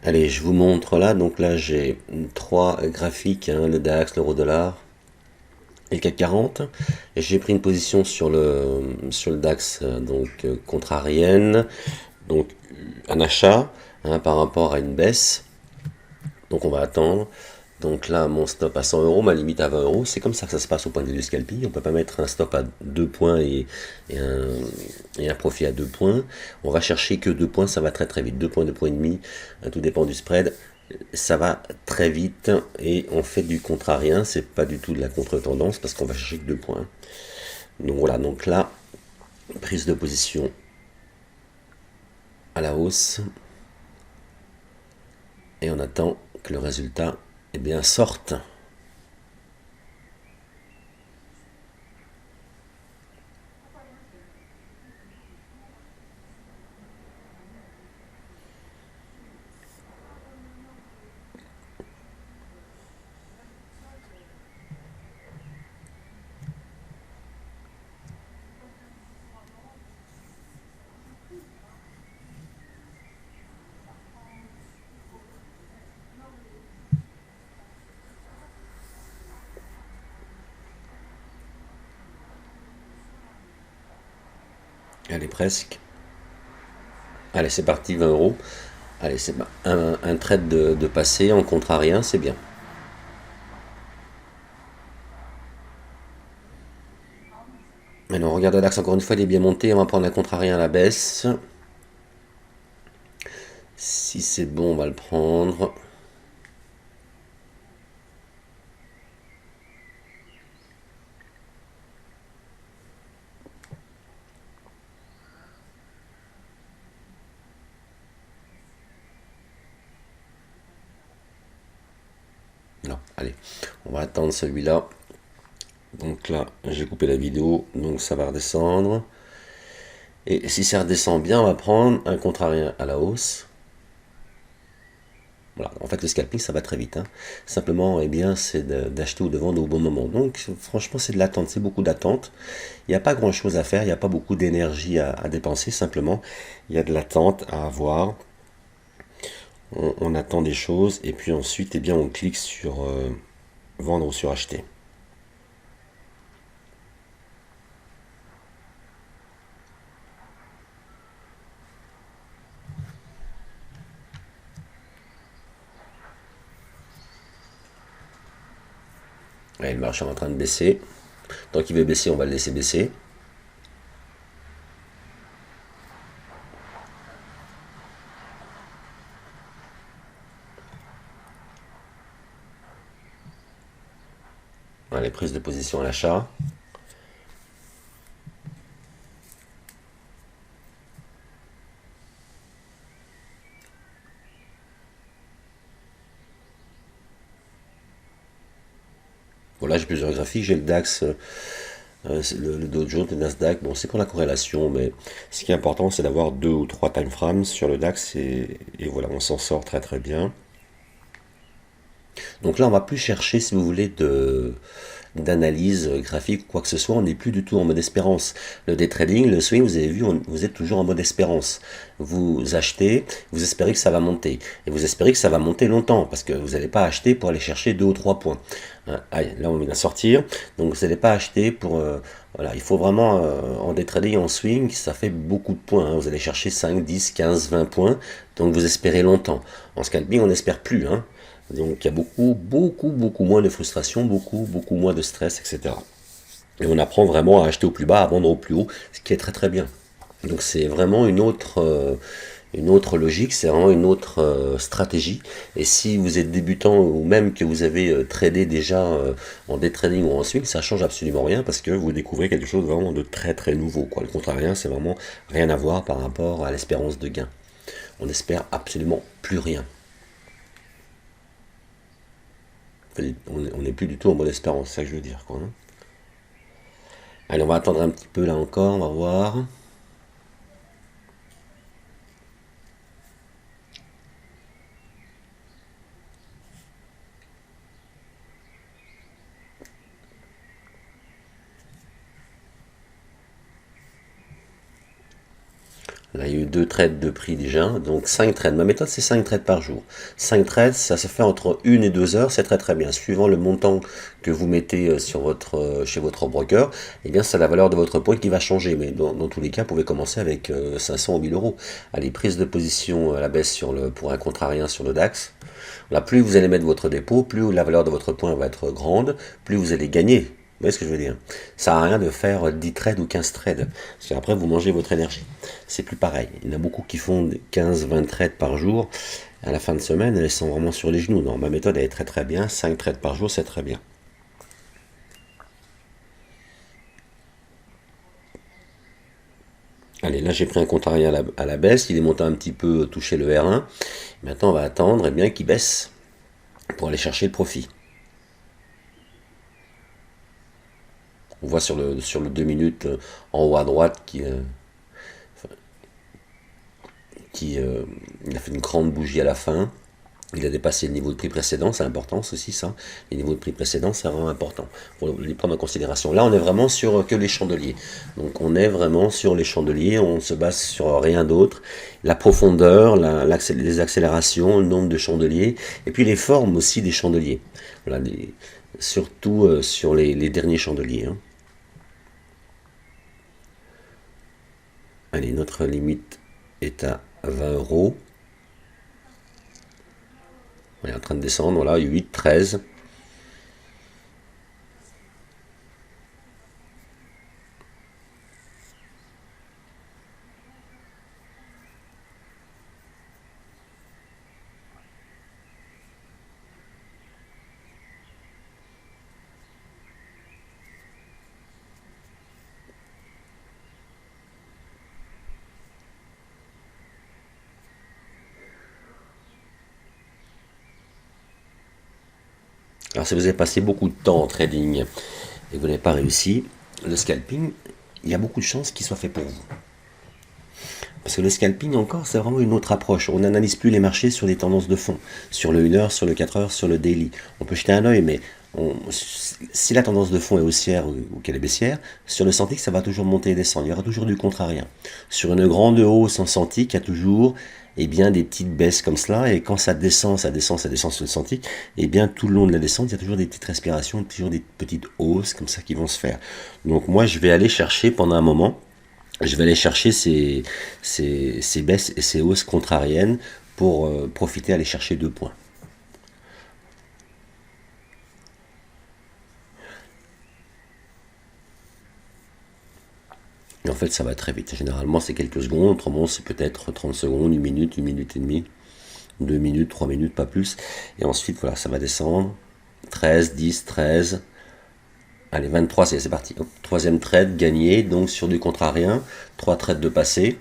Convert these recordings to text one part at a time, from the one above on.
Allez, je vous montre là. Donc là, j'ai trois graphiques, hein, le DAX, l'euro-dollar et le CAC 40. Et j'ai pris une position sur le DAX, donc contrarienne, donc un achat, hein, par rapport à une baisse. Donc on va attendre. Donc là, mon stop à 100 euros, ma limite à 20 euros. C'est comme ça que ça se passe au point de vue du scalping. On peut pas mettre un stop à 2 points et un, et un profit à 2 points. On va chercher que 2 points, ça va très très vite. 2 points, 2 points et demi, tout dépend du spread. Ça va très vite et on fait du contrarien. C'est pas du tout de la contre-tendance parce qu'on va chercher que 2 points. Donc voilà, donc là, prise de position à la hausse et on attend que le résultat eh bien, sorte. Allez, presque. Allez, c'est parti, 20 euros. Allez, c'est un trade de passé en contrarien, c'est bien. Maintenant, regarde l'Axe, encore une fois, il est bien monté. On va prendre un contrarien à la baisse. Si c'est bon, on va le prendre. Non, allez, on va attendre celui-là. Donc là, j'ai coupé la vidéo, donc ça va redescendre. Et si ça redescend bien, on va prendre un contrarien à la hausse. Voilà, en fait, le scalping, ça va très vite, hein. Simplement, eh bien, c'est d'acheter ou de vendre au bon moment. Donc, franchement, c'est de l'attente, c'est beaucoup d'attente. Il n'y a pas grand-chose à faire, il n'y a pas beaucoup d'énergie à dépenser. Simplement, il y a de l'attente à avoir. On attend des choses et puis ensuite, eh bien, on clique sur vendre ou sur acheter. Là, le marché est en train de baisser. Tant qu'il veut baisser, on va le laisser baisser. Allez, prise de position à l'achat. Voilà, j'ai plusieurs graphiques. J'ai le DAX, le Dow Jones, le Nasdaq. Bon, c'est pour la corrélation, mais ce qui est important, c'est d'avoir deux ou trois time frames sur le DAX et voilà, on s'en sort très très bien. Donc là, on va plus chercher, si vous voulez, d'analyse graphique ou quoi que ce soit. On n'est plus du tout en mode espérance. Le day trading, le swing, vous avez vu, vous êtes toujours en mode espérance. Vous achetez, vous espérez que ça va monter. Et vous espérez que ça va monter longtemps, parce que vous n'allez pas acheter pour aller chercher deux ou trois points. Hein, aïe, là, on vient de sortir. Donc, vous n'allez pas acheter pour... voilà, il faut vraiment, en day trading, en swing, ça fait beaucoup de points, hein. Vous allez chercher 5, 10, 15, 20 points. Donc, vous espérez longtemps. En scalping, on n'espère plus, hein. Donc il y a beaucoup moins de frustration, beaucoup moins de stress, etc. Et on apprend vraiment à acheter au plus bas, à vendre au plus haut, ce qui est très très bien. Donc c'est vraiment une autre logique, c'est vraiment une autre stratégie. Et si vous êtes débutant ou même que vous avez tradé déjà en day trading ou en swing, ça change absolument rien parce que vous découvrez quelque chose vraiment de très très nouveau, quoi. Le contraire, c'est vraiment rien à voir par rapport à l'espérance de gain. On n'espère absolument plus rien. On n'est plus du tout en mode espérance, c'est ça que je veux dire, quoi, hein. Allez, on va attendre un petit peu là encore, on va voir. Là, il y a eu 2 trades de prix déjà, donc 5 trades. Ma méthode, c'est 5 trades par jour. 5 trades, ça se fait entre 1 et 2 heures, c'est très très bien. Suivant le montant que vous mettez chez votre broker, eh bien, c'est la valeur de votre point qui va changer. Mais dans tous les cas, vous pouvez commencer avec 500 ou 1000 euros. Allez, prise de position à la baisse pour un contrarien sur le DAX. Là, plus vous allez mettre votre dépôt, plus la valeur de votre point va être grande, plus vous allez gagner. Vous voyez ce que je veux dire? Ça n'a rien de faire 10 trades ou 15 trades. Parce qu'après, vous mangez votre énergie. C'est plus pareil. Il y en a beaucoup qui font 15-20 trades par jour. À la fin de semaine, elles sont vraiment sur les genoux. Non, ma méthode, elle est très très bien. 5 trades par jour, c'est très bien. Allez, là, j'ai pris un contrarian à la baisse. Il est monté un petit peu, touché le R1. Maintenant, on va attendre bien qu'il baisse pour aller chercher le profit. On voit sur le 2 minutes en haut à droite il a fait une grande bougie à la fin. Il a dépassé le niveau de prix précédent, c'est important aussi ça. Les niveaux de prix précédents, c'est vraiment important. Pour les prendre en considération. Là, on est vraiment sur que les chandeliers. Donc, on est vraiment sur les chandeliers. On se base sur rien d'autre. La profondeur, les accélérations, le nombre de chandeliers, et puis les formes aussi des chandeliers. Voilà, surtout sur les derniers chandeliers. Hein. Allez, notre limite est à 20 euros. On est en train de descendre, voilà, 8, 13. Alors si vous avez passé beaucoup de temps en trading et que vous n'avez pas réussi, le scalping, il y a beaucoup de chances qu'il soit fait pour vous. Parce que le scalping encore, c'est vraiment une autre approche. On n'analyse plus les marchés sur les tendances de fond, sur le 1 heure, sur le 4 heures, sur le daily. On peut jeter un œil, mais si la tendance de fond est haussière ou qu'elle est baissière, sur le Centix, ça va toujours monter et descendre. Il y aura toujours du contrarien. Sur une grande hausse en Centix, il y a toujours des petites baisses comme cela. Et quand ça descend sur le Centix, tout le long de la descente, il y a toujours des petites respirations, toujours des petites hausses comme ça qui vont se faire. Donc moi, je vais aller chercher pendant un moment. Je vais aller chercher ces baisses et ces hausses contrariennes pour profiter, aller chercher 2 points. Et en fait, ça va très vite. Généralement, c'est quelques secondes. Autrement, c'est peut-être 30 secondes, 1 minute et demie, 2 minutes, 3 minutes, pas plus. Et ensuite, voilà, ça va descendre. 13, 10, 13. Allez, 23, c'est parti. Hop, troisième trade gagné, donc sur du contrarien. 3 trades de passé.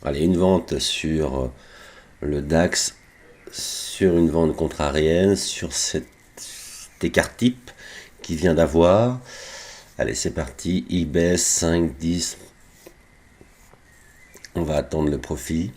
Allez, une vente sur le DAX, sur une vente contrarienne, sur cet écart type qui vient d'avoir. Allez, c'est parti. Il baisse 5, 10. On va attendre le profit.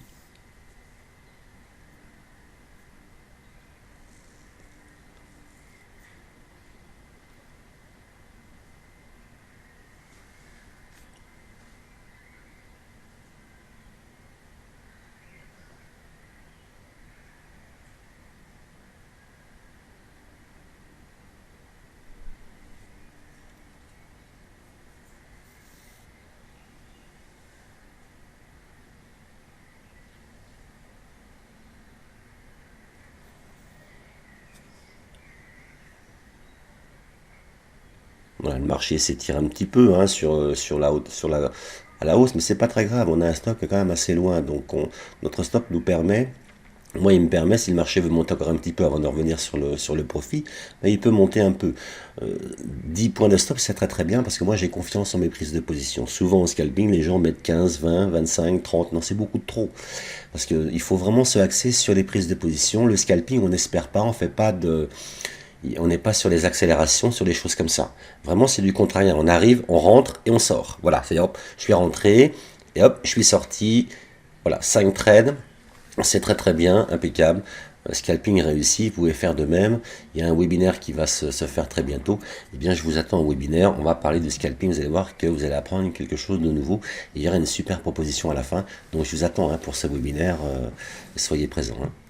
Voilà, le marché s'étire un petit peu hein, à la hausse, mais c'est pas très grave. On a un stop qui est quand même assez loin, donc notre stop nous permet. Moi, il me permet, si le marché veut monter encore un petit peu avant de revenir sur le profit, mais il peut monter un peu. 10 points de stop, c'est très très bien parce que moi j'ai confiance en mes prises de position. Souvent au scalping, les gens mettent 15, 20, 25, 30, non, c'est beaucoup de trop. Parce qu'il faut vraiment se axer sur les prises de position. Le scalping, on n'espère pas, on n'est pas sur les accélérations, sur les choses comme ça. Vraiment, c'est du contraire. On arrive, on rentre et on sort. Voilà, c'est-à-dire, hop, je suis rentré et hop, je suis sorti. Voilà, 5 trades. C'est très très bien, impeccable. scalping réussi, vous pouvez faire de même. Il y a un webinaire qui va se faire très bientôt. Eh bien, je vous attends au webinaire. On va parler de scalping. Vous allez voir que vous allez apprendre quelque chose de nouveau. Et il y aura une super proposition à la fin. Donc, je vous attends, hein, pour ce webinaire. Soyez présents, hein.